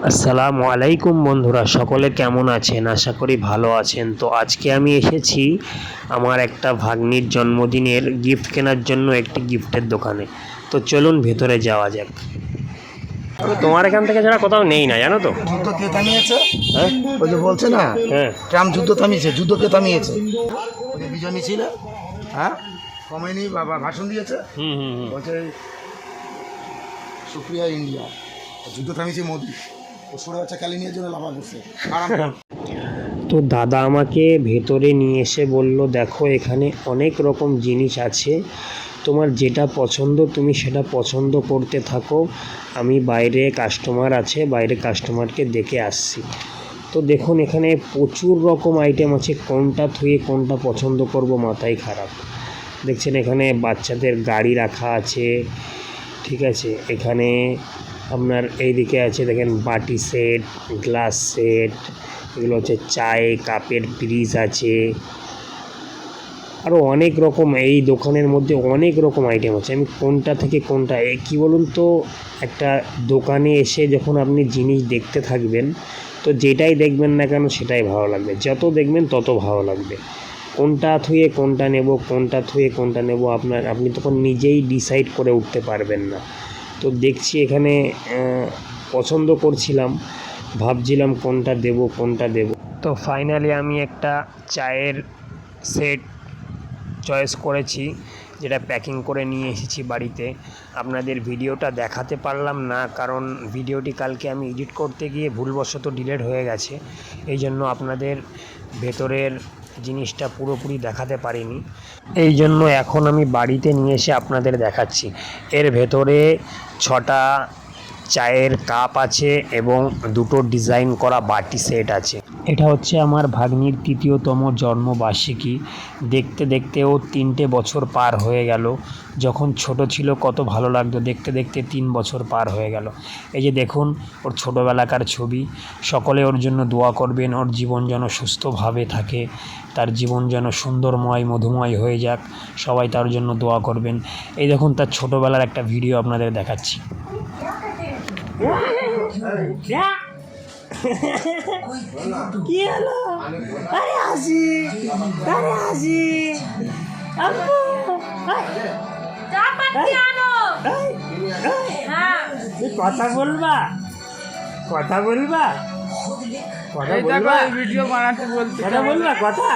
আসসালামু আলাইকুম বন্ধুরা, সকলে কেমন আছেন? আশা করি ভালো আছেন। তো আজকে আমি এসেছি আমার একটা ভাগ্নির জন্মদিনের গিফট কেনার জন্য একটি গিফটের দোকানে। তো চলুন ভেতরে যাওয়া যাক। তোমার এখান থেকে ছাড়া কোথাও নেই না, জানো তো? যুদ্ধ কে থামিয়েছে? হ্যাঁ, ওই যে বলছে না, হ্যাঁ, ট্রাম্প যুদ্ধ থামিয়েছে। যুদ্ধ কে থামিয়েছে? ওই যে বিজয় মিছিলে, হ্যাঁ, কমেনি বাবা ভাষণ দিয়েছে, হুম হুম হুম। বলছে সুপ্রিয়া ইন্ডিয়া। যুদ্ধ থামিয়েছে মোদি। ও সরে বাচ্চা ক্যালিনিয়ার জন্য লাভা করছে। তো দাদা আমাকে ভেতরে নিয়ে এসে বলল, দেখো এখানে অনেক রকম জিনিস আছে, তোমার যেটা পছন্দ তুমি সেটা পছন্দ করতে থাকো, আমি বাইরে কাস্টমার আছে, বাইরে কাস্টমারকে দেখে আসছি। তো দেখুন এখানে প্রচুর রকম আইটেম আছে, কোনটা থুয়ে কোনটা পছন্দ করব মাথায় খারাপ। দেখছেন এখানে বাচ্চাদের গাড়ি রাখা আছে, ঠিক আছে। এখানে আপনার এইদিকে আছে দেখেন বাটি সেট, গ্লাস সেট, এগুলো হচ্ছে চায়ে কাপের ফ্রিজ আছে, আরও অনেক রকম। এই দোকানের মধ্যে অনেক রকম আইটেম আছে, আমি কোনটা থেকে কোনটা কী বলুন তো, একটা দোকানে এসে যখন আপনি জিনিস দেখতে থাকবেন, তো যেটাই দেখবেন না কেন সেটাই ভালো লাগবে, যত দেখবেন তত ভালো লাগবে। কোনটা থুয়ে কোনটা নেব, কোনটা থুয়ে কোনটা নেব, আপনি তখন নিজেই ডিসাইড করে উঠতে পারবেন না। তো দেখছি এখানে পছন্দ করছিলাম, ভাবছিলাম কোনটা দেব কোনটা দেব। তো ফাইনালি আমি একটা চায়ের সেট চয়েস করেছি, যেটা প্যাকিং করে নিয়ে এসেছি বাড়িতে। আপনাদের ভিডিওটা দেখাতে পারলাম না, কারণ ভিডিওটি কালকে আমি এডিট করতে গিয়ে ভুলবশত ডিলিট হয়ে গেছে, এই জন্য আপনাদের ভেতরের জিনিসটা পুরোপুরি দেখাতে পারিনি। এই জন্য এখন আমি বাড়িতে নিয়ে এসে আপনাদের দেখাচ্ছি। এর ভেতরে 6টা চায়ের কাপ আছে এবং 2টো ডিজাইন করা বাটি সেট আছে। এটা হচ্ছে আমার ভাগ্নির 3য়তম জন্মবার্ষিকী। দেখতে দেখতে ও 3টে বছর পার হয়ে গেল। যখন ছোট ছিল কত ভালো লাগতো, দেখতে দেখতে 3 বছর পার হয়ে গেল। এই যে দেখুন ওর ছোটোবেলাকার ছবি। সকলে ওর জন্য দোয়া করবেন, ওর জীবন যেন সুস্থভাবে থাকে, তার জীবন যেন সুন্দরময় মধুময় হয়ে যাক, সবাই তার জন্য দোয়া করবেন। এই দেখুন তার ছোটোবেলার একটা ভিডিও আপনাদের দেখাচ্ছি। কি হলো? আরে হাসি, আরে হাসি, কথা বলবা, কথা বলবা, কথা বলবা, ভিডিও বানাতে বলতে কথা বলবা, কথা।